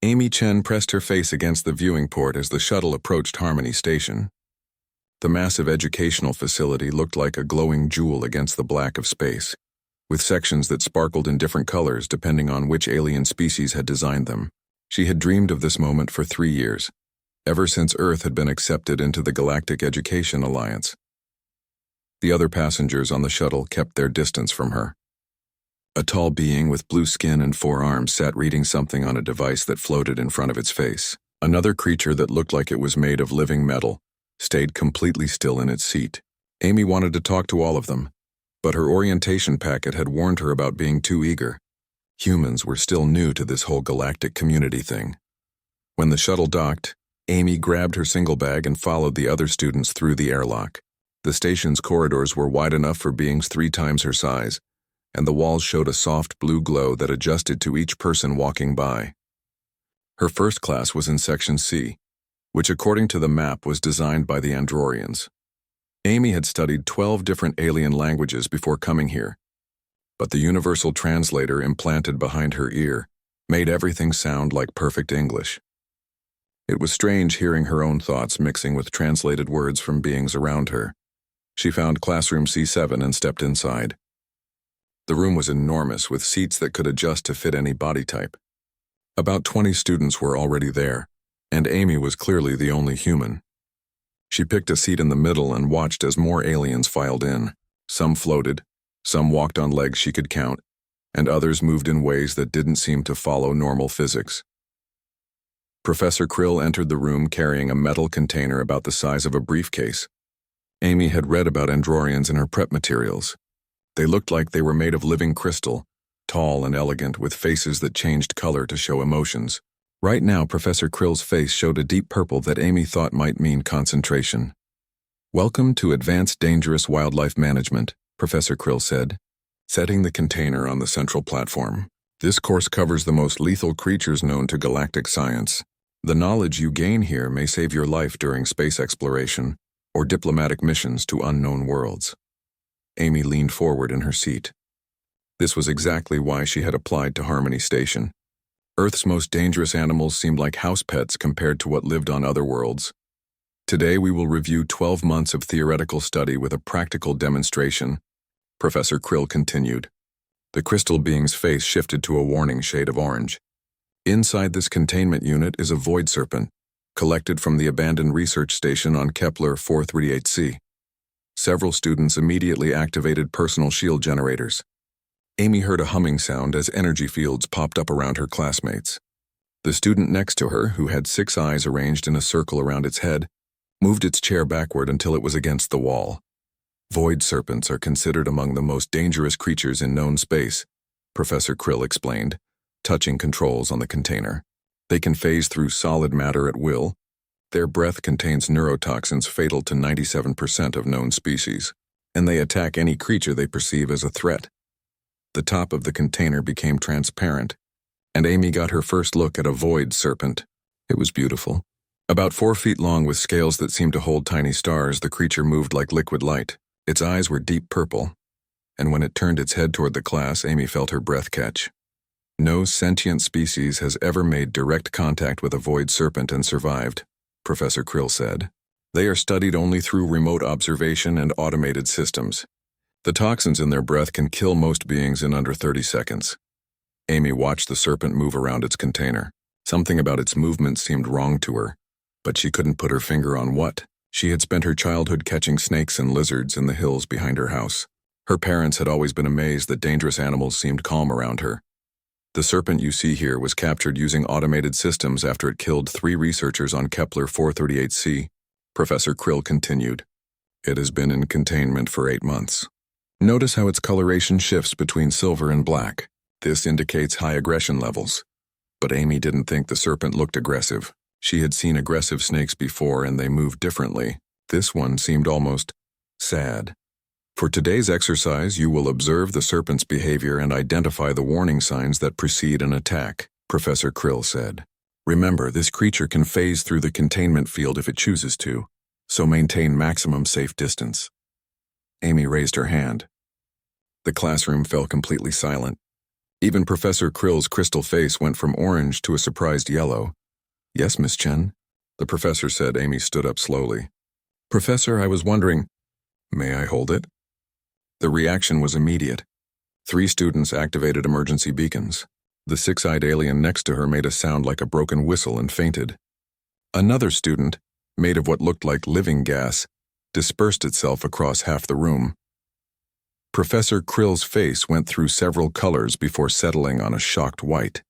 Amy Chen pressed her face against the viewing port as the shuttle approached Harmony Station. The massive educational facility looked like a glowing jewel against the black of space, with sections that sparkled in different colors depending on which alien species had designed them. She had dreamed of this moment for 3 years, ever since Earth had been accepted into the Galactic Education Alliance. The other passengers on the shuttle kept their distance from her. A tall being with blue skin and 4 arms sat reading something on a device that floated in front of its face. Another creature that looked like it was made of living metal stayed completely still in its seat. Amy wanted to talk to all of them, but her orientation packet had warned her about being too eager. Humans were still new to this whole galactic community thing. When the shuttle docked, Amy grabbed her single bag and followed the other students through the airlock. The station's corridors were wide enough for beings 3 times her size, and the walls showed a soft blue glow that adjusted to each person walking by. Her first class was in Section C, which according to the map was designed by the Androrians. Amy had studied 12 different alien languages before coming here, but the universal translator implanted behind her ear made everything sound like perfect English. It was strange hearing her own thoughts mixing with translated words from beings around her. She found classroom C7 and stepped inside. The room was enormous, with seats that could adjust to fit any body type. About 20 students were already there, and Amy was clearly the only human. She picked a seat in the middle and watched as more aliens filed in. Some floated, some walked on legs she could count, and others moved in ways that didn't seem to follow normal physics. Professor Krill entered the room carrying a metal container about the size of a briefcase. Amy had read about Androrians in her prep materials. They looked like they were made of living crystal, tall and elegant, with faces that changed color to show emotions. Right now, Professor Krill's face showed a deep purple that Amy thought might mean concentration. "Welcome to Advanced Dangerous Wildlife Management," Professor Krill said, setting the container on the central platform. "This course covers the most lethal creatures known to galactic science. The knowledge you gain here may save your life during space exploration or diplomatic missions to unknown worlds." Amy leaned forward in her seat. This was exactly why she had applied to Harmony Station. Earth's most dangerous animals seemed like house pets compared to what lived on other worlds. Today we will review 12 months of theoretical study with a practical demonstration, Professor Krill continued. The crystal being's face shifted to a warning shade of orange. Inside this containment unit is a void serpent, collected from the abandoned research station on Kepler 438c. Several students immediately activated personal shield generators. Amy heard a humming sound as energy fields popped up around her classmates. The student next to her, who had 6 eyes arranged in a circle around its head, moved its chair backward until it was against the wall. "Void serpents are considered among the most dangerous creatures in known space," Professor Krill explained, touching controls on the container. "They can phase through solid matter at will. Their breath contains neurotoxins fatal to 97% of known species, and they attack any creature they perceive as a threat." The top of the container became transparent, and Amy got her first look at a void serpent. It was beautiful. About 4 feet long with scales that seemed to hold tiny stars, the creature moved like liquid light. Its eyes were deep purple, and when it turned its head toward the class, Amy felt her breath catch. "No sentient species has ever made direct contact with a void serpent and survived," Professor Krill said. "They are studied only through remote observation and automated systems. The toxins in their breath can kill most beings in under 30 seconds. Amy watched the serpent move around its container. Something about its movement seemed wrong to her, but she couldn't put her finger on what. She had spent her childhood catching snakes and lizards in the hills behind her house. Her parents had always been amazed that dangerous animals seemed calm around her. "The serpent you see here was captured using automated systems after it killed 3 researchers on Kepler 438c, Professor Krill continued. "It has been in containment for 8 months. Notice how its coloration shifts between silver and black. This indicates high aggression levels." But Amy didn't think the serpent looked aggressive. She had seen aggressive snakes before and they moved differently. This one seemed almost sad. "For today's exercise, you will observe the serpent's behavior and identify the warning signs that precede an attack," Professor Krill said. "Remember, this creature can phase through the containment field if it chooses to, so maintain maximum safe distance." Amy raised her hand. The classroom fell completely silent. Even Professor Krill's crystal face went from orange to a surprised yellow. "Yes, Miss Chen," the professor said. Amy stood up slowly. "Professor, I was wondering, may I hold it?" The reaction was immediate. 3 students activated emergency beacons. The 6-eyed alien next to her made a sound like a broken whistle and fainted. Another student, made of what looked like living gas, dispersed itself across half the room. Professor Krill's face went through several colors before settling on a shocked white.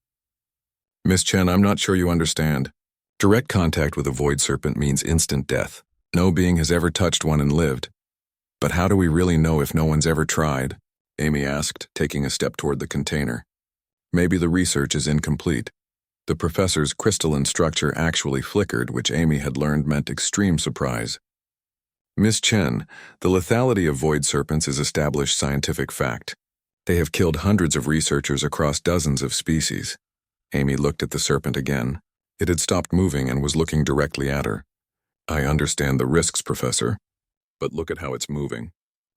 "Miss Chen, I'm not sure you understand. Direct contact with a void serpent means instant death. No being has ever touched one and lived. But how do we really know if no one's ever tried?" Amy asked, taking a step toward the container. Maybe the research is incomplete. The professor's crystalline structure actually flickered, which Amy had learned meant extreme surprise. "Miss Chen, the lethality of void serpents is established scientific fact. They have killed hundreds of researchers across dozens of species." Amy looked at the serpent again. It had stopped moving and was looking directly at her. "I understand the risks, Professor, but look at how it's moving.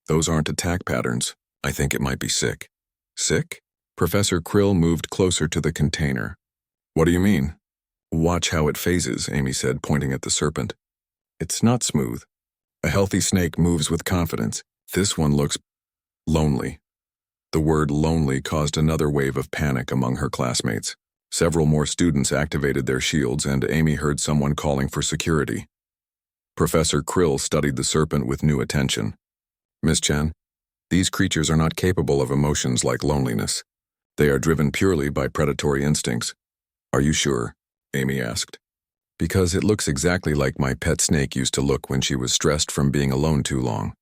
Those aren't attack patterns. I think it might be sick." "Sick?" Professor Krill moved closer to the container. "What do you mean?" "Watch how it phases," Amy said, pointing at the serpent. "It's not smooth. A healthy snake moves with confidence. This one looks lonely." The word lonely caused another wave of panic among her classmates. Several more students activated their shields, and Amy heard someone calling for security. Professor Krill studied the serpent with new attention. "Miss Chen, these creatures are not capable of emotions like loneliness. They are driven purely by predatory instincts." "Are you sure?" Amy asked. "Because it looks exactly like my pet snake used to look when she was stressed from being alone too long."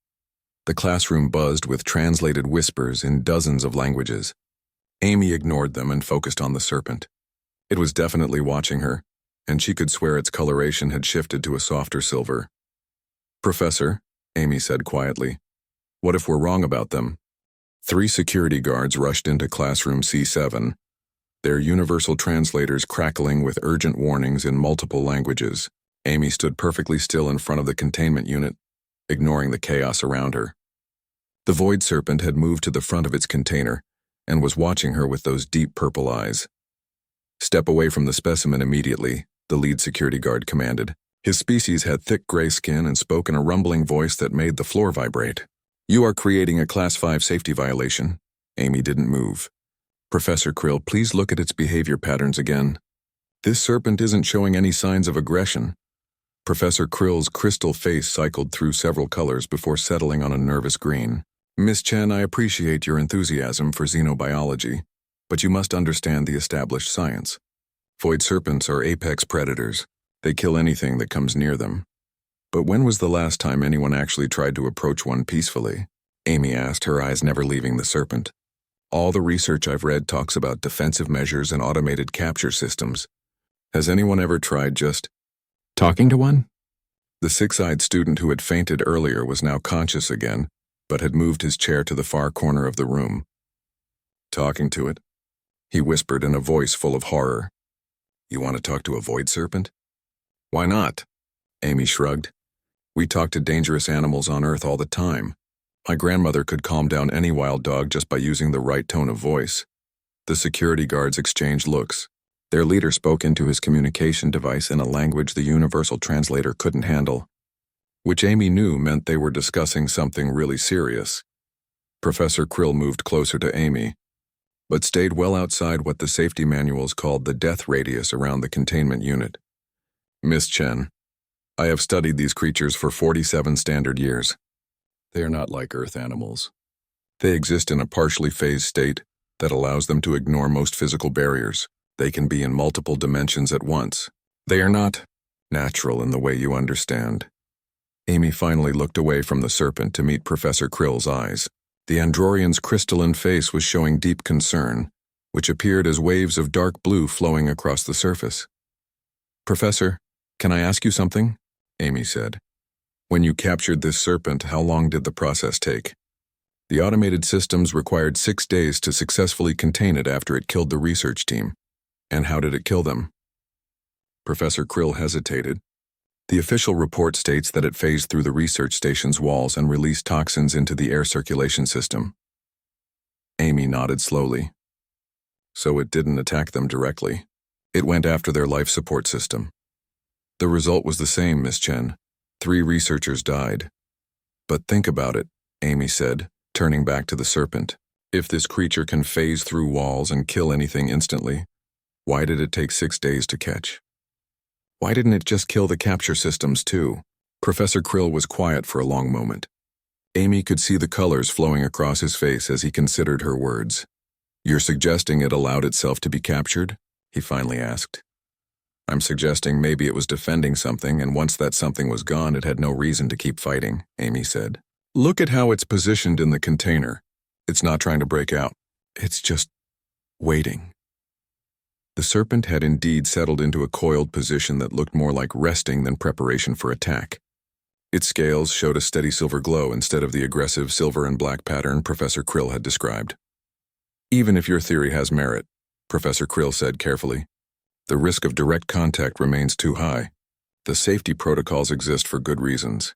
The classroom buzzed with translated whispers in dozens of languages. Amy ignored them and focused on the serpent. It was definitely watching her, and she could swear its coloration had shifted to a softer silver. "Professor," Amy said quietly, "what if we're wrong about them?" 3 security guards rushed into classroom C7, their universal translators crackling with urgent warnings in multiple languages. Amy stood perfectly still in front of the containment unit, ignoring the chaos around her. The void serpent had moved to the front of its container and was watching her with those deep purple eyes. "Step away from the specimen immediately," the lead security guard commanded. His species had thick gray skin and spoke in a rumbling voice that made the floor vibrate. "You are creating a Class 5 safety violation." Amy didn't move. "Professor Krill, please look at its behavior patterns again. This serpent isn't showing any signs of aggression." Professor Krill's crystal face cycled through several colors before settling on a nervous green. "Miss Chen, I appreciate your enthusiasm for xenobiology, but you must understand the established science. Void serpents are apex predators. They kill anything that comes near them. But when was the last time anyone actually tried to approach one peacefully?" Amy asked, her eyes never leaving the serpent. "All the research I've read talks about defensive measures and automated capture systems. Has anyone ever tried just talking to one?" The 6-eyed student who had fainted earlier was now conscious again, but had moved his chair to the far corner of the room. "Talking to it?" he whispered in a voice full of horror. "You want to talk to a void serpent?" "Why not?" Amy shrugged. "We talk to dangerous animals on Earth all the time. My grandmother could calm down any wild dog just by using the right tone of voice." The security guards exchanged looks. Their leader spoke into his communication device in a language the universal translator couldn't handle, which Amy knew meant they were discussing something really serious. Professor Krill moved closer to Amy, but stayed well outside what the safety manuals called the death radius around the containment unit. "Miss Chen, I have studied these creatures for 47 standard years. They are not like Earth animals. They exist in a partially phased state that allows them to ignore most physical barriers. They can be in multiple dimensions at once. They are not natural in the way you understand." Amy finally looked away from the serpent to meet Professor Krill's eyes. The Androrian's crystalline face was showing deep concern, which appeared as waves of dark blue flowing across the surface. "Professor, can I ask you something?" Amy said. "When you captured this serpent, how long did the process take?" "The automated systems required 6 days to successfully contain it after it killed the research team." "And how did it kill them?" Professor Krill hesitated. "The official report states that it phased through the research station's walls and released toxins into the air circulation system." Amy nodded slowly. so it didn't attack them directly. It went after their life support system. The result was the same, Miss Chen. 3 researchers died. But think about it, Amy said, turning back to the serpent. If this creature can phase through walls and kill anything instantly, why did it take 6 days to catch? Why didn't it just kill the capture systems too? Professor Krill was quiet for a long moment. Amy could see the colors flowing across his face as he considered her words. You're suggesting it allowed itself to be captured? He finally asked. I'm suggesting maybe it was defending something, and once that something was gone, it had no reason to keep fighting, Amy said. Look at how it's positioned in the container. It's not trying to break out. It's just waiting. The serpent had indeed settled into a coiled position that looked more like resting than preparation for attack. Its scales showed a steady silver glow instead of the aggressive silver and black pattern Professor Krill had described. Even if your theory has merit, Professor Krill said carefully, the risk of direct contact remains too high. The safety protocols exist for good reasons.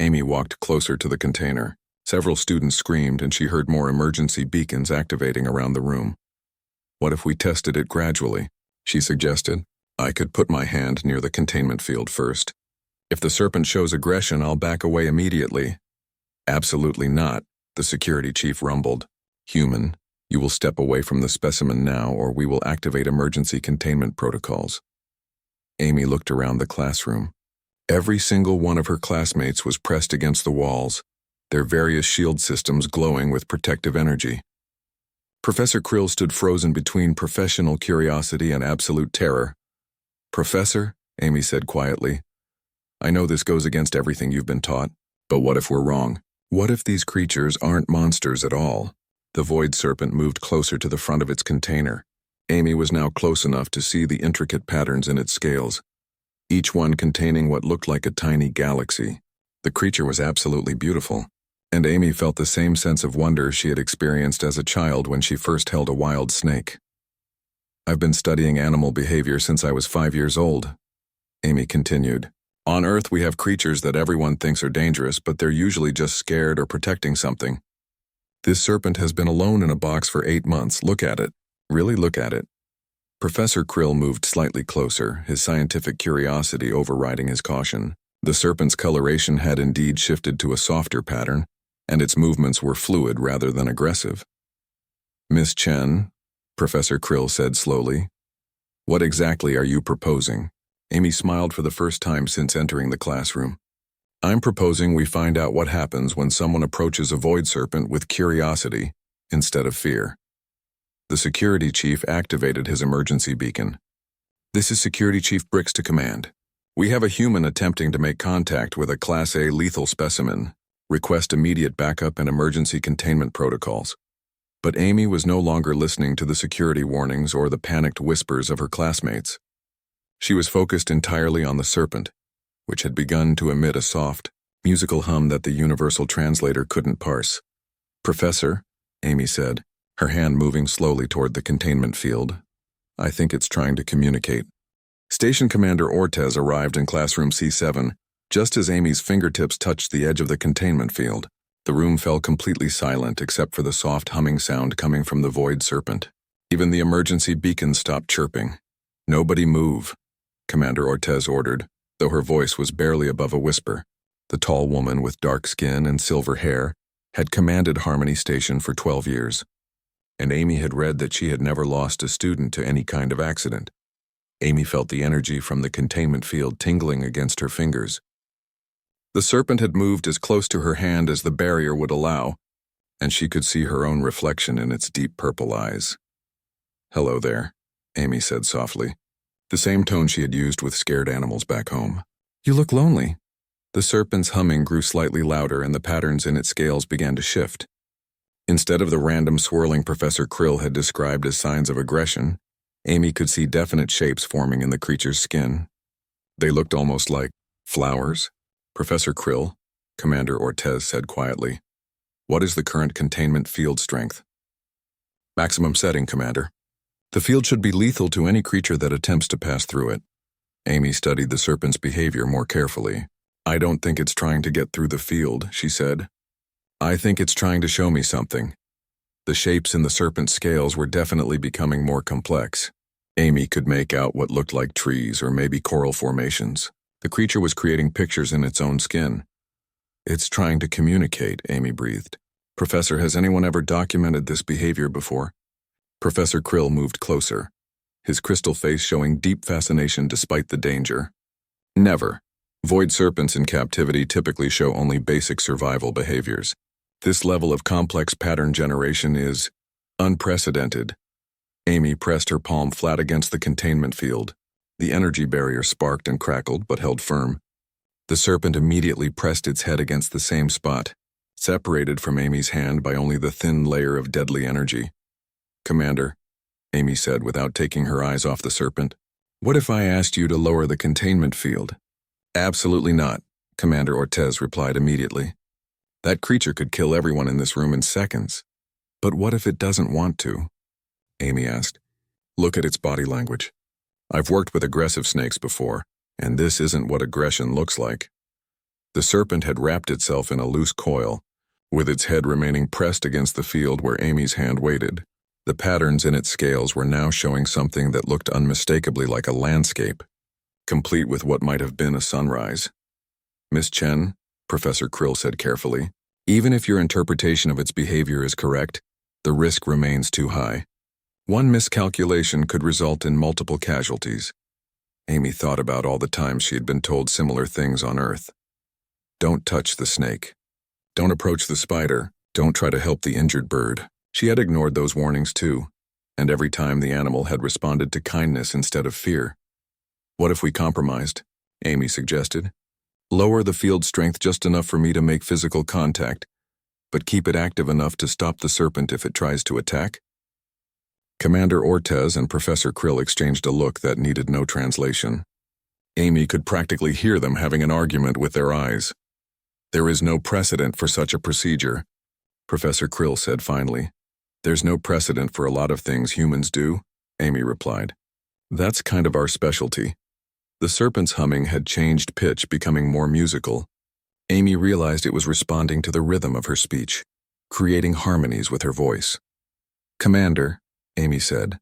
Amy walked closer to the container. Several students screamed, and she heard more emergency beacons activating around the room. What if we tested it gradually? She suggested. I could put my hand near the containment field first. If the serpent shows aggression, I'll back away immediately. Absolutely not, the security chief rumbled. Human, you will step away from the specimen now, or we will activate emergency containment protocols. Amy looked around the classroom. Every single one of her classmates was pressed against the walls, their various shield systems glowing with protective energy. Professor Krill stood frozen between professional curiosity and absolute terror. Professor, Amy said quietly, I know this goes against everything you've been taught, but what if we're wrong? What if these creatures aren't monsters at all? The void serpent moved closer to the front of its container. Amy was now close enough to see the intricate patterns in its scales, each one containing what looked like a tiny galaxy. The creature was absolutely beautiful, and Amy felt the same sense of wonder she had experienced as a child when she first held a wild snake. I've been studying animal behavior since I was 5 years old, Amy continued. On Earth, we have creatures that everyone thinks are dangerous, but they're usually just scared or protecting something. This serpent has been alone in a box for 8 months. Look at it. Really look at it. Professor Krill moved slightly closer, his scientific curiosity overriding his caution. The serpent's coloration had indeed shifted to a softer pattern, and its movements were fluid rather than aggressive. Miss Chen, Professor Krill said slowly, what exactly are you proposing? Amy smiled for the first time since entering the classroom. I'm proposing we find out what happens when someone approaches a void serpent with curiosity instead of fear. The security chief activated his emergency beacon. This is Security Chief Bricks to command. We have a human attempting to make contact with a Class A lethal specimen. Request immediate backup and emergency containment protocols. But Amy was no longer listening to the security warnings or the panicked whispers of her classmates. She was focused entirely on the serpent, which had begun to emit a soft, musical hum that the universal translator couldn't parse. Professor, Amy said, her hand moving slowly toward the containment field. I think it's trying to communicate. Station Commander Ortez arrived in classroom C7, just as Amy's fingertips touched the edge of the containment field. The room fell completely silent except for the soft humming sound coming from the void serpent. Even the emergency beacon stopped chirping. Nobody move, Commander Ortez ordered, though her voice was barely above a whisper. The tall woman with dark skin and silver hair had commanded Harmony Station for 12 years, and Amy had read that she had never lost a student to any kind of accident. Amy felt the energy from the containment field tingling against her fingers. The serpent had moved as close to her hand as the barrier would allow, and she could see her own reflection in its deep purple eyes. Hello there, Amy said softly, the same tone she had used with scared animals back home. You look lonely. The serpent's humming grew slightly louder and the patterns in its scales began to shift. Instead of the random swirling Professor Krill had described as signs of aggression, Amy could see definite shapes forming in the creature's skin. They looked almost like flowers. Professor Krill, Commander Ortez said quietly, what is the current containment field strength? Maximum setting, Commander. The field should be lethal to any creature that attempts to pass through it. Amy studied the serpent's behavior more carefully. I don't think it's trying to get through the field, she said. I think it's trying to show me something. The shapes in the serpent's scales were definitely becoming more complex. Amy could make out what looked like trees or maybe coral formations. The creature was creating pictures in its own skin. It's trying to communicate, Amy breathed. Professor, has anyone ever documented this behavior before? Professor Krill moved closer, his crystal face showing deep fascination despite the danger. Never. Void serpents in captivity typically show only basic survival behaviors. This level of complex pattern generation is unprecedented. Amy pressed her palm flat against the containment field. The energy barrier sparked and crackled but held firm. The serpent immediately pressed its head against the same spot, separated from Amy's hand by only the thin layer of deadly energy. Commander, Amy said without taking her eyes off the serpent, what if I asked you to lower the containment field? Absolutely not, Commander Ortez replied immediately. That creature could kill everyone in this room in seconds. But what if it doesn't want to? Amy asked. Look at its body language. I've worked with aggressive snakes before, and this isn't what aggression looks like. The serpent had wrapped itself in a loose coil, with its head remaining pressed against the field where Amy's hand waited. The patterns in its scales were now showing something that looked unmistakably like a landscape, complete with what might have been a sunrise. Miss Chen, Professor Krill said carefully, even if your interpretation of its behavior is correct, the risk remains too high. One miscalculation could result in multiple casualties. Amy thought about all the times she had been told similar things on Earth. Don't touch the snake. Don't approach the spider. Don't try to help the injured bird. She had ignored those warnings too, and every time the animal had responded to kindness instead of fear. What if we compromised? Amy suggested. Lower the field strength just enough for me to make physical contact, but keep it active enough to stop the serpent if it tries to attack? Commander Ortez and Professor Krill exchanged a look that needed no translation. Amy could practically hear them having an argument with their eyes. There is no precedent for such a procedure, Professor Krill said finally. There's no precedent for a lot of things humans do, Amy replied. That's kind of our specialty. The serpent's humming had changed pitch, becoming more musical. Amy realized it was responding to the rhythm of her speech, creating harmonies with her voice. Commander, Amy said,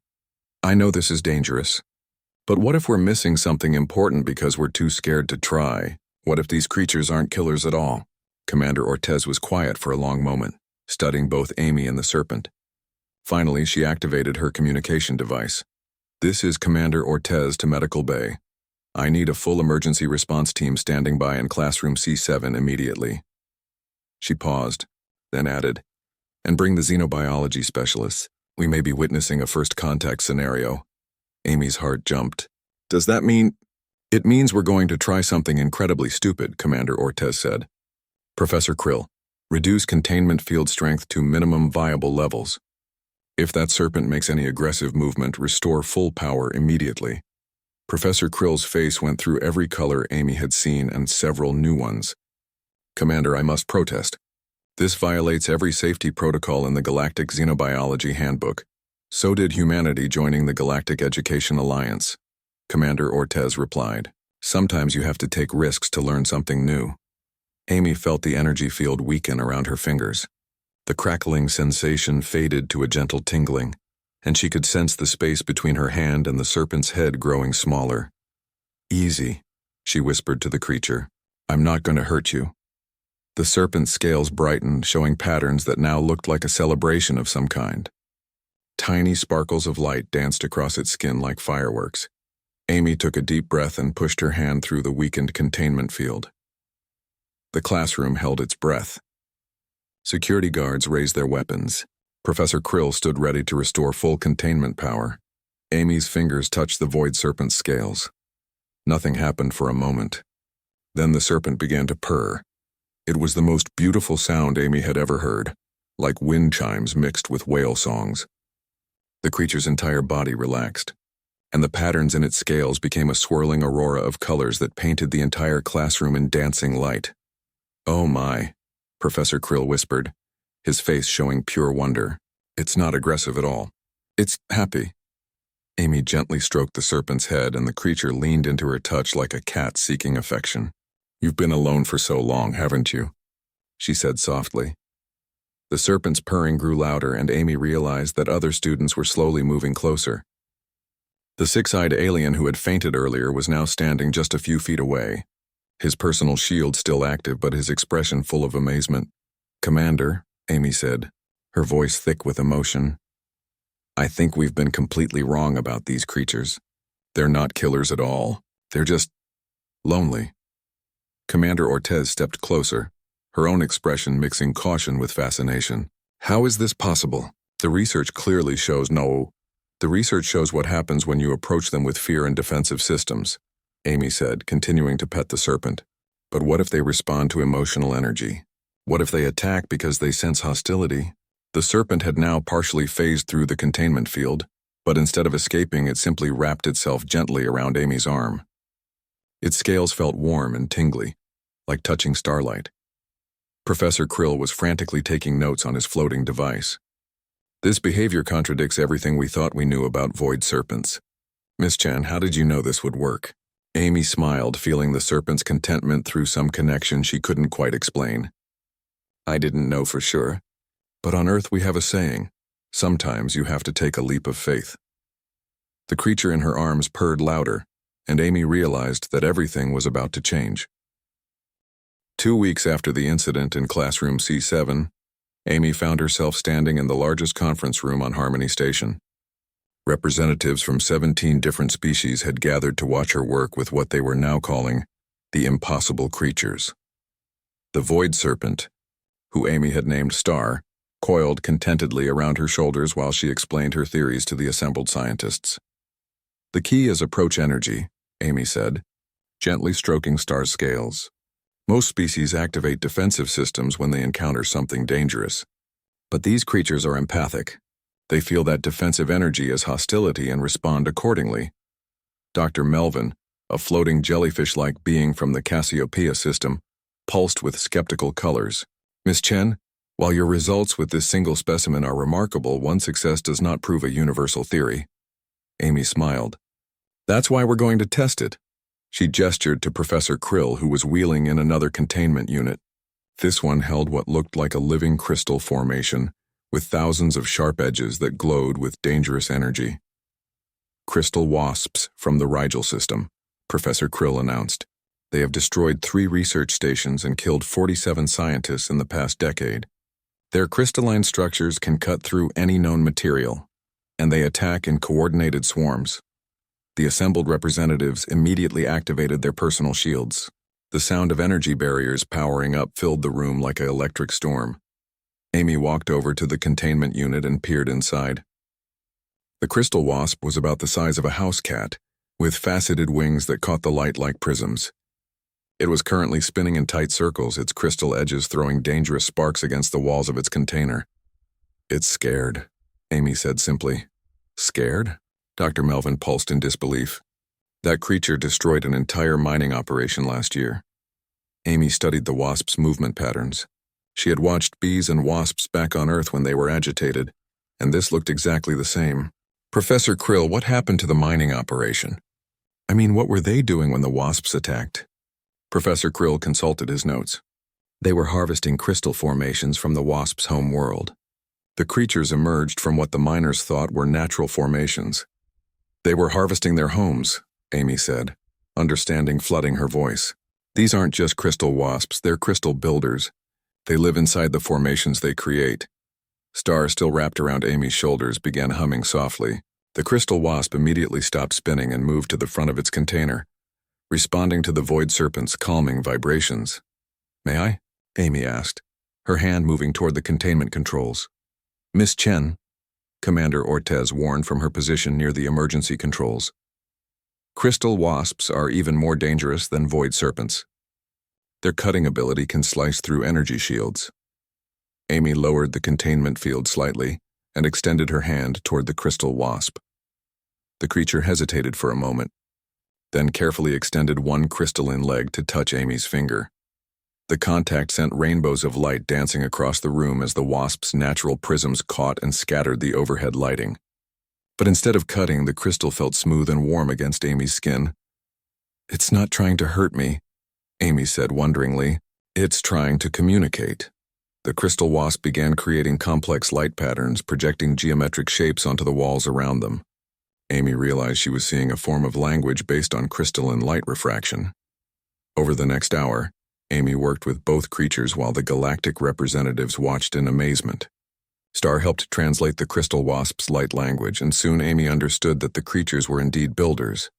I know this is dangerous, but what if we're missing something important because we're too scared to try? What if these creatures aren't killers at all? Commander Ortez was quiet for a long moment, studying both Amy and the serpent. Finally, she activated her communication device. This is Commander Ortez to Medical Bay. I need a full emergency response team standing by in classroom C7 immediately. She paused, then added, and bring the xenobiology specialists. We may be witnessing a first contact scenario. Amy's heart jumped. Does that mean? It means we're going to try something incredibly stupid, Commander Ortez said. Professor Krill, reduce containment field strength to minimum viable levels. If that serpent makes any aggressive movement, restore full power immediately. Professor Krill's face went through every color Amy had seen and several new ones. Commander, I must protest. This violates every safety protocol in the Galactic Xenobiology Handbook. So did humanity joining the Galactic Education Alliance. Commander Ortez replied. Sometimes you have to take risks to learn something new. Amy felt the energy field weaken around her fingers. The crackling sensation faded to a gentle tingling, and she could sense the space between her hand and the serpent's head growing smaller. Easy, she whispered to the creature. I'm not going to hurt you. The serpent's scales brightened, showing patterns that now looked like a celebration of some kind. Tiny sparkles of light danced across its skin like fireworks. Amy took a deep breath and pushed her hand through the weakened containment field. The classroom held its breath. Security guards raised their weapons. Professor Krill stood ready to restore full containment power. Amy's fingers touched the void serpent's scales. Nothing happened for a moment. Then the serpent began to purr. It was the most beautiful sound Amy had ever heard, like wind chimes mixed with whale songs. The creature's entire body relaxed, and the patterns in its scales became a swirling aurora of colors that painted the entire classroom in dancing light. Oh my, Professor Krill whispered, his face showing pure wonder. It's not aggressive at all. It's happy. Amy gently stroked the serpent's head, and the creature leaned into her touch like a cat seeking affection. You've been alone for so long, haven't you? She said softly. The serpent's purring grew louder, and Amy realized that other students were slowly moving closer. The six-eyed alien who had fainted earlier was now standing just a few feet away, his personal shield still active but his expression full of amazement. "Commander," Amy said, her voice thick with emotion, "I think we've been completely wrong about these creatures. They're not killers at all. They're just lonely." Commander Ortez stepped closer, her own expression mixing caution with fascination. "How is this possible? The research clearly shows no. The research shows what happens when you approach them with fear and defensive systems," Amy said, continuing to pet the serpent. "But what if they respond to emotional energy? What if they attack because they sense hostility?" The serpent had now partially phased through the containment field, but instead of escaping, it simply wrapped itself gently around Amy's arm. Its scales felt warm and tingly, like touching starlight. Professor Krill was frantically taking notes on his floating device. "This behavior contradicts everything we thought we knew about void serpents. Miss Chen, how did you know this would work?" Amy smiled, feeling the serpent's contentment through some connection she couldn't quite explain. "I didn't know for sure. But on Earth we have a saying, sometimes you have to take a leap of faith." The creature in her arms purred louder, and Amy realized that everything was about to change. 2 weeks after the incident in classroom C7, Amy found herself standing in the largest conference room on Harmony Station. Representatives from 17 different species had gathered to watch her work with what they were now calling the impossible creatures. The void serpent, who Amy had named Star, coiled contentedly around her shoulders while she explained her theories to the assembled scientists. "The key is approach energy," Amy said, gently stroking Star's scales. "Most species activate defensive systems when they encounter something dangerous. But these creatures are empathic. They feel that defensive energy as hostility and respond accordingly." Dr. Melvin, a floating jellyfish-like being from the Cassiopeia system, pulsed with skeptical colors. "Miss Chen, while your results with this single specimen are remarkable, one success does not prove a universal theory." Amy smiled. "That's why we're going to test it." She gestured to Professor Krill, who was wheeling in another containment unit. This one held what looked like a living crystal formation, with thousands of sharp edges that glowed with dangerous energy. "Crystal wasps from the Rigel system," Professor Krill announced. "They have destroyed 3 research stations and killed 47 scientists in the past decade. Their crystalline structures can cut through any known material, and they attack in coordinated swarms." The assembled representatives immediately activated their personal shields. The sound of energy barriers powering up filled the room like an electric storm. Amy walked over to the containment unit and peered inside. The crystal wasp was about the size of a house cat, with faceted wings that caught the light like prisms. It was currently spinning in tight circles, its crystal edges throwing dangerous sparks against the walls of its container. "It's scared," Amy said simply. "Scared?" Dr. Melvin pulsed in disbelief. "That creature destroyed an entire mining operation last year." Amy studied the wasp's movement patterns. She had watched bees and wasps back on Earth when they were agitated, and this looked exactly the same. "Professor Krill, what happened to the mining operation? I mean, what were they doing when the wasps attacked?" Professor Krill consulted his notes. "They were harvesting crystal formations from the wasp's home world. The creatures emerged from what the miners thought were natural formations. They were harvesting their homes," Amy said, understanding flooding her voice. "These aren't just crystal wasps, they're crystal builders. They live inside the formations they create." Star, still wrapped around Amy's shoulders, began humming softly. The crystal wasp immediately stopped spinning and moved to the front of its container, responding to the void serpent's calming vibrations. "May I?" Amy asked, her hand moving toward the containment controls. "Miss Chen," Commander Ortez warned from her position near the emergency controls. "Crystal wasps are even more dangerous than void serpents. Their cutting ability can slice through energy shields." Amy lowered the containment field slightly and extended her hand toward the crystal wasp. The creature hesitated for a moment, then carefully extended one crystalline leg to touch Amy's finger. The contact sent rainbows of light dancing across the room as the wasp's natural prisms caught and scattered the overhead lighting. But instead of cutting, the crystal felt smooth and warm against Amy's skin. "It's not trying to hurt me," Amy said wonderingly. "It's trying to communicate." The crystal wasp began creating complex light patterns, projecting geometric shapes onto the walls around them. Amy realized she was seeing a form of language based on crystalline light refraction. Over the next hour, Amy worked with both creatures while the galactic representatives watched in amazement. Star helped translate the crystal wasp's light language, and soon Amy understood that the creatures were indeed builders,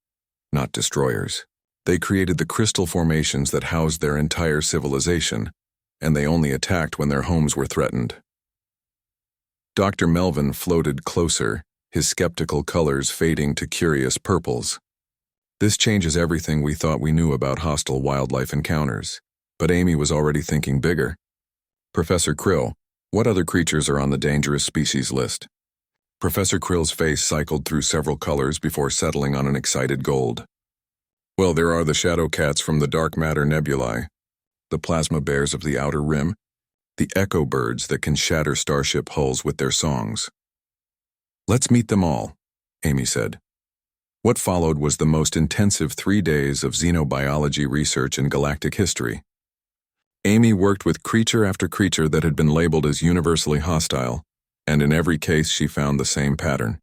not destroyers. They created the crystal formations that housed their entire civilization, and they only attacked when their homes were threatened. Dr. Melvin floated closer, his skeptical colors fading to curious purples. This changes everything we thought we knew about hostile wildlife encounters. But Amy was already thinking bigger. Professor Krill, what other creatures are on the dangerous species list? Professor Krill's face cycled through several colors before settling on an excited gold. Well, there are the shadow cats from the dark matter nebulae, the plasma bears of the outer rim, the echo birds that can shatter starship hulls with their songs. Let's meet them all, Amy said. What followed was the most intensive 3 days of xenobiology research in galactic history. Amy worked with creature after creature that had been labeled as universally hostile, and in every case she found the same pattern.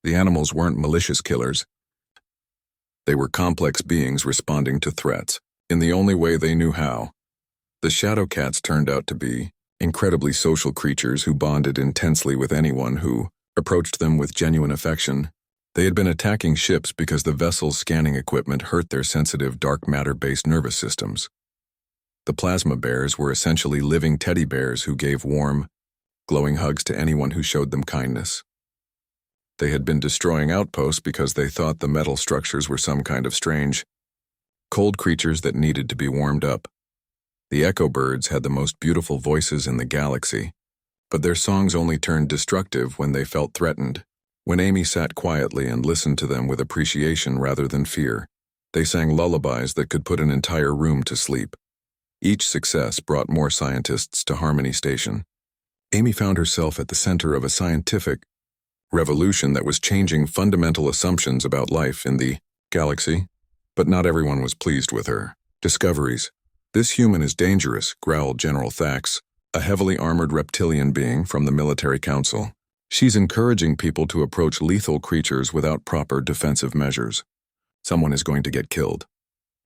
The animals weren't malicious killers. They were complex beings responding to threats, in the only way they knew how. The shadow cats turned out to be incredibly social creatures who bonded intensely with anyone who approached them with genuine affection. They had been attacking ships because the vessel's scanning equipment hurt their sensitive dark matter-based nervous systems. The plasma bears were essentially living teddy bears who gave warm, glowing hugs to anyone who showed them kindness. They had been destroying outposts because they thought the metal structures were some kind of strange, cold creatures that needed to be warmed up. The echo birds had the most beautiful voices in the galaxy, but their songs only turned destructive when they felt threatened. When Amy sat quietly and listened to them with appreciation rather than fear, they sang lullabies that could put an entire room to sleep. Each success brought more scientists to Harmony Station. Amy found herself at the center of a scientific revolution that was changing fundamental assumptions about life in the galaxy, but not everyone was pleased with her discoveries. This human is dangerous, growled General Thax, a heavily armored reptilian being from the military council. She's encouraging people to approach lethal creatures without proper defensive measures. Someone is going to get killed.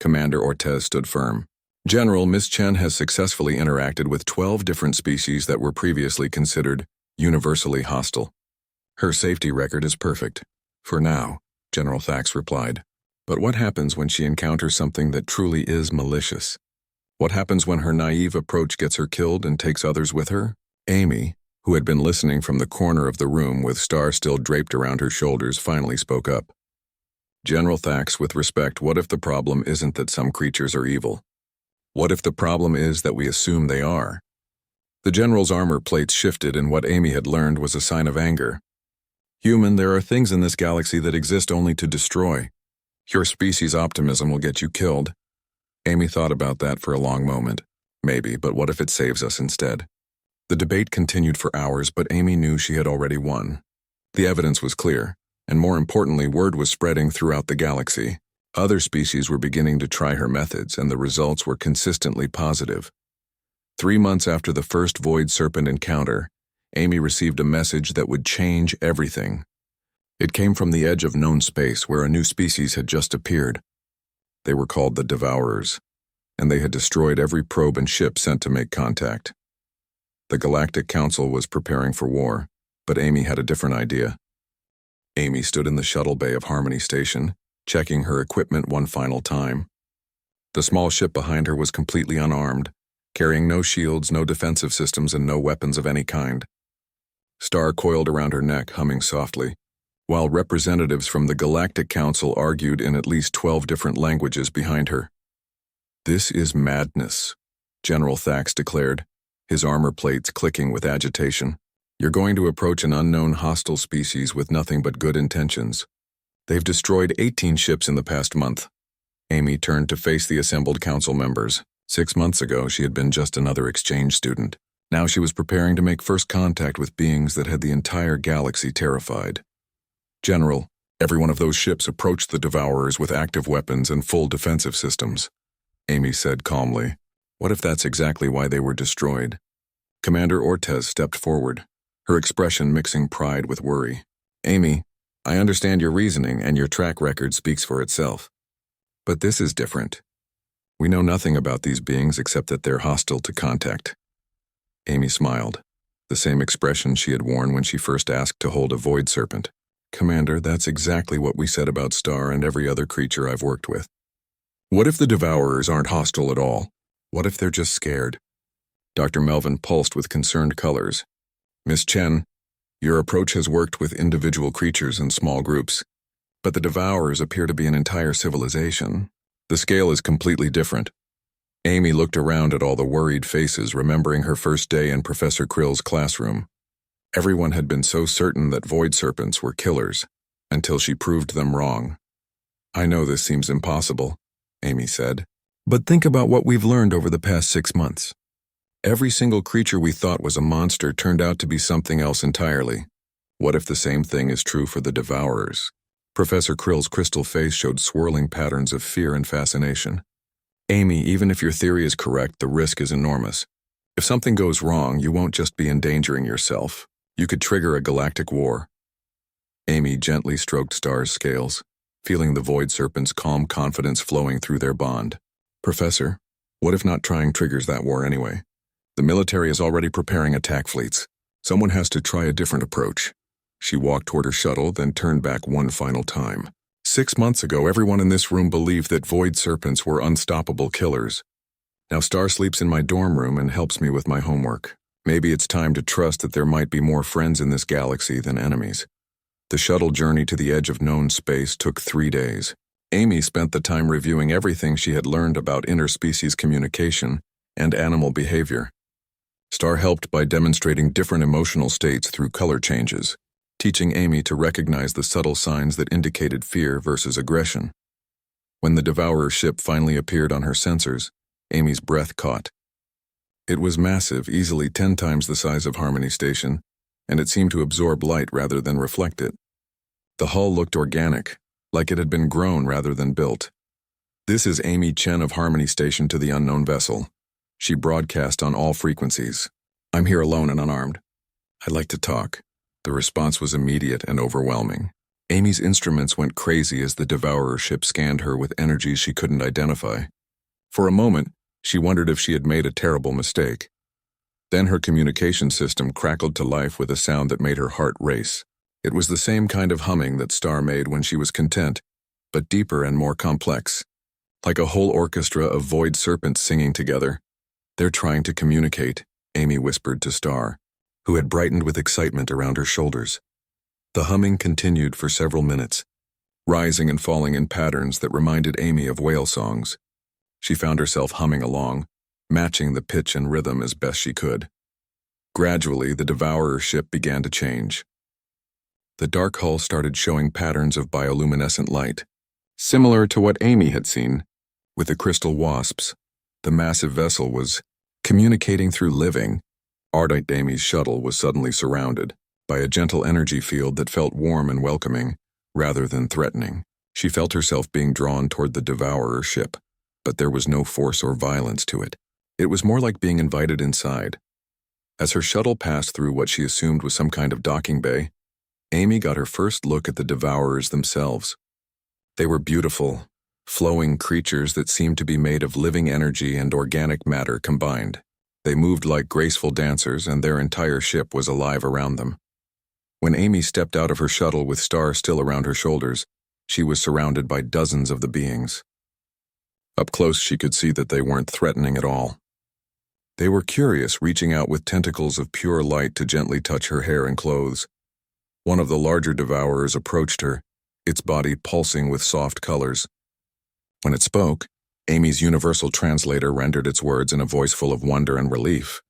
Commander Ortez stood firm. General, Miss Chen has successfully interacted with 12 different species that were previously considered universally hostile. Her safety record is perfect. For now, General Thax replied. But what happens when she encounters something that truly is malicious? What happens when her naive approach gets her killed and takes others with her? Amy, who had been listening from the corner of the room with Star still draped around her shoulders, finally spoke up. General Thax, with respect, what if the problem isn't that some creatures are evil? What if the problem is that we assume they are? The general's armor plates shifted, and what Amy had learned was a sign of anger. Human, there are things in this galaxy that exist only to destroy. Your species' optimism will get you killed. Amy thought about that for a long moment. Maybe, but what if it saves us instead? The debate continued for hours, but Amy knew she had already won. The evidence was clear, and more importantly, word was spreading throughout the galaxy. Other species were beginning to try her methods, and the results were consistently positive. 3 months after the first Void Serpent encounter, Amy received a message that would change everything. It came from the edge of known space where a new species had just appeared. They were called the Devourers, and they had destroyed every probe and ship sent to make contact. The Galactic Council was preparing for war, but Amy had a different idea. Amy stood in the shuttle bay of Harmony Station, checking her equipment one final time. The small ship behind her was completely unarmed, carrying no shields, no defensive systems, and no weapons of any kind. Star coiled around her neck, humming softly, while representatives from the Galactic Council argued in at least 12 different languages behind her. This is madness, General Thax declared, his armor plates clicking with agitation. You're going to approach an unknown hostile species with nothing but good intentions. They've destroyed 18 ships in the past month. Amy turned to face the assembled council members. 6 months ago, she had been just another exchange student. Now she was preparing to make first contact with beings that had the entire galaxy terrified. General, every one of those ships approached the Devourers with active weapons and full defensive systems. Amy said calmly, what if that's exactly why they were destroyed? Commander Ortez stepped forward, her expression mixing pride with worry. Amy, I understand your reasoning and your track record speaks for itself. But this is different. We know nothing about these beings except that they're hostile to contact. Amy smiled, the same expression she had worn when she first asked to hold a void serpent. Commander, that's exactly what we said about Star and every other creature I've worked with. What if the Devourers aren't hostile at all? What if they're just scared? Dr. Melvin pulsed with concerned colors. Miss Chen, your approach has worked with individual creatures in small groups, but the Devourers appear to be an entire civilization. The scale is completely different. Amy looked around at all the worried faces, remembering her first day in Professor Krill's classroom. Everyone had been so certain that void serpents were killers, until she proved them wrong. I know this seems impossible, Amy said, but think about what we've learned over the past 6 months. Every single creature we thought was a monster turned out to be something else entirely. What if the same thing is true for the Devourers? Professor Krill's crystal face showed swirling patterns of fear and fascination. Amy, even if your theory is correct, the risk is enormous. If something goes wrong, you won't just be endangering yourself. You could trigger a galactic war. Amy gently stroked Star's scales, feeling the void serpent's calm confidence flowing through their bond. Professor, what if not trying triggers that war anyway? The military is already preparing attack fleets. Someone has to try a different approach. She walked toward her shuttle, then turned back one final time. 6 months ago, everyone in this room believed that void serpents were unstoppable killers. Now Star sleeps in my dorm room and helps me with my homework. Maybe it's time to trust that there might be more friends in this galaxy than enemies. The shuttle journey to the edge of known space took 3 days. Amy spent the time reviewing everything she had learned about interspecies communication and animal behavior. Star helped by demonstrating different emotional states through color changes, teaching Amy to recognize the subtle signs that indicated fear versus aggression. When the Devourer ship finally appeared on her sensors, Amy's breath caught. It was massive, easily 10 times the size of Harmony Station, and it seemed to absorb light rather than reflect it. The hull looked organic, like it had been grown rather than built. This is Amy Chen of Harmony Station to the unknown vessel. She broadcast on all frequencies. I'm here alone and unarmed. I'd like to talk. The response was immediate and overwhelming. Amy's instruments went crazy as the Devourer ship scanned her with energies she couldn't identify. For a moment, she wondered if she had made a terrible mistake. Then her communication system crackled to life with a sound that made her heart race. It was the same kind of humming that Star made when she was content, but deeper and more complex. Like a whole orchestra of void serpents singing together. They're trying to communicate, Amy whispered to Star, who had brightened with excitement around her shoulders. The humming continued for several minutes, rising and falling in patterns that reminded Amy of whale songs. She found herself humming along, matching the pitch and rhythm as best she could. Gradually, the Devourer ship began to change. The dark hull started showing patterns of bioluminescent light, similar to what Amy had seen. With the crystal wasps, the massive vessel was communicating through living. Ardite Amy's shuttle was suddenly surrounded by a gentle energy field that felt warm and welcoming, rather than threatening. She felt herself being drawn toward the Devourer ship, but there was no force or violence to it. It was more like being invited inside. As her shuttle passed through what she assumed was some kind of docking bay, Amy got her first look at the Devourers themselves. They were beautiful, flowing creatures that seemed to be made of living energy and organic matter combined. They moved like graceful dancers, and their entire ship was alive around them. When Amy stepped out of her shuttle with Star still around her shoulders, she was surrounded by dozens of the beings. Up close, she could see that they weren't threatening at all. They were curious, reaching out with tentacles of pure light to gently touch her hair and clothes. One of the larger Devourers approached her, its body pulsing with soft colors. When it spoke, Amy's universal translator rendered its words in a voice full of wonder and relief.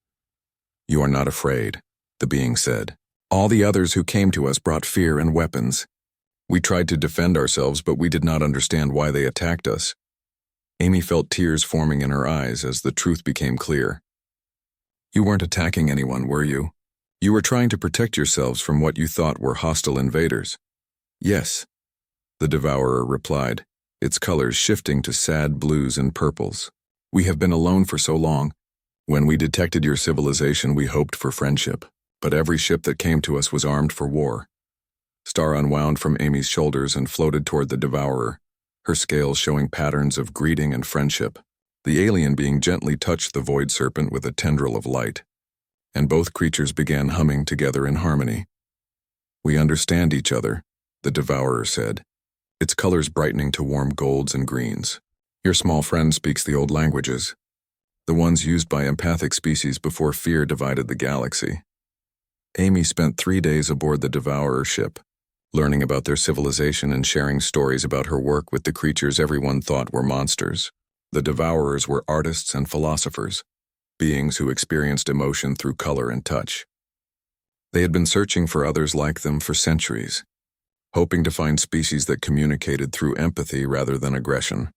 "You are not afraid," the being said. "All the others who came to us brought fear and weapons. We tried to defend ourselves, but we did not understand why they attacked us." Amy felt tears forming in her eyes as the truth became clear. "You weren't attacking anyone, were you? You were trying to protect yourselves from what you thought were hostile invaders." "Yes," the Devourer replied, its colors shifting to sad blues and purples. "We have been alone for so long. When we detected your civilization, we hoped for friendship, but every ship that came to us was armed for war. Star unwound from Amy's shoulders and floated toward the Devourer, her scales showing patterns of greeting and friendship. The alien being gently touched the void serpent with a tendril of light, and both creatures began humming together in harmony. "We understand each other," the Devourer said, its colors brightening to warm golds and greens. "Your small friend speaks the old languages, the ones used by empathic species before fear divided the galaxy." Amy spent 3 days aboard the Devourer ship, learning about their civilization and sharing stories about her work with the creatures everyone thought were monsters. The Devourers were artists and philosophers, beings who experienced emotion through color and touch. They had been searching for others like them for centuries, hoping to find species that communicated through empathy rather than aggression.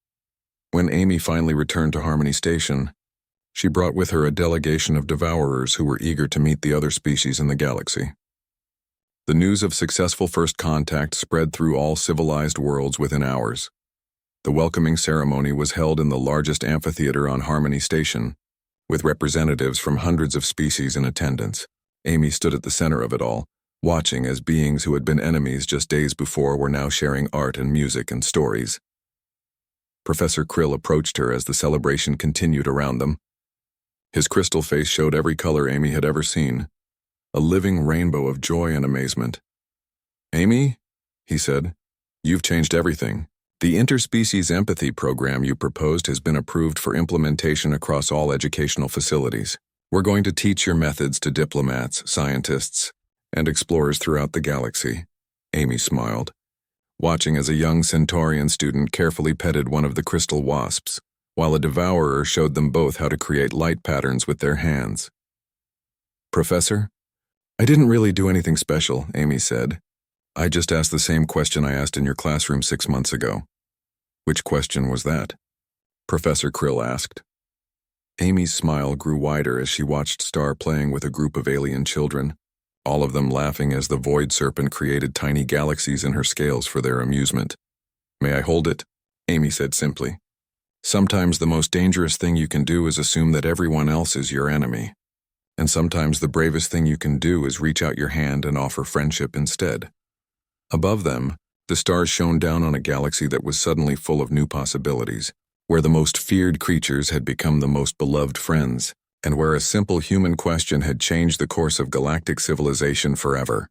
When Amy finally returned to Harmony Station, she brought with her a delegation of Devourers who were eager to meet the other species in the galaxy. The news of successful first contact spread through all civilized worlds within hours. The welcoming ceremony was held in the largest amphitheater on Harmony Station, with representatives from hundreds of species in attendance. Amy stood at the center of it all, watching as beings who had been enemies just days before were now sharing art and music and stories. Professor Krill approached her as the celebration continued around them. His crystal face showed every color Amy had ever seen, a living rainbow of joy and amazement. "Amy," he said, "you've changed everything. The interspecies empathy program you proposed has been approved for implementation across all educational facilities. We're going to teach your methods to diplomats, scientists, and explorers throughout the galaxy." Amy smiled, watching as a young Centaurian student carefully petted one of the crystal wasps, while a Devourer showed them both how to create light patterns with their hands. "Professor, I didn't really do anything special," Amy said. "I just asked the same question I asked in your classroom 6 months ago." "Which question was that?" Professor Krill asked. Amy's smile grew wider as she watched Star playing with a group of alien children, all of them laughing as the void serpent created tiny galaxies in her scales for their amusement. "May I hold it?" Amy said simply. "Sometimes the most dangerous thing you can do is assume that everyone else is your enemy. And sometimes the bravest thing you can do is reach out your hand and offer friendship instead." Above them, the stars shone down on a galaxy that was suddenly full of new possibilities, where the most feared creatures had become the most beloved friends, and where a simple human question had changed the course of galactic civilization forever.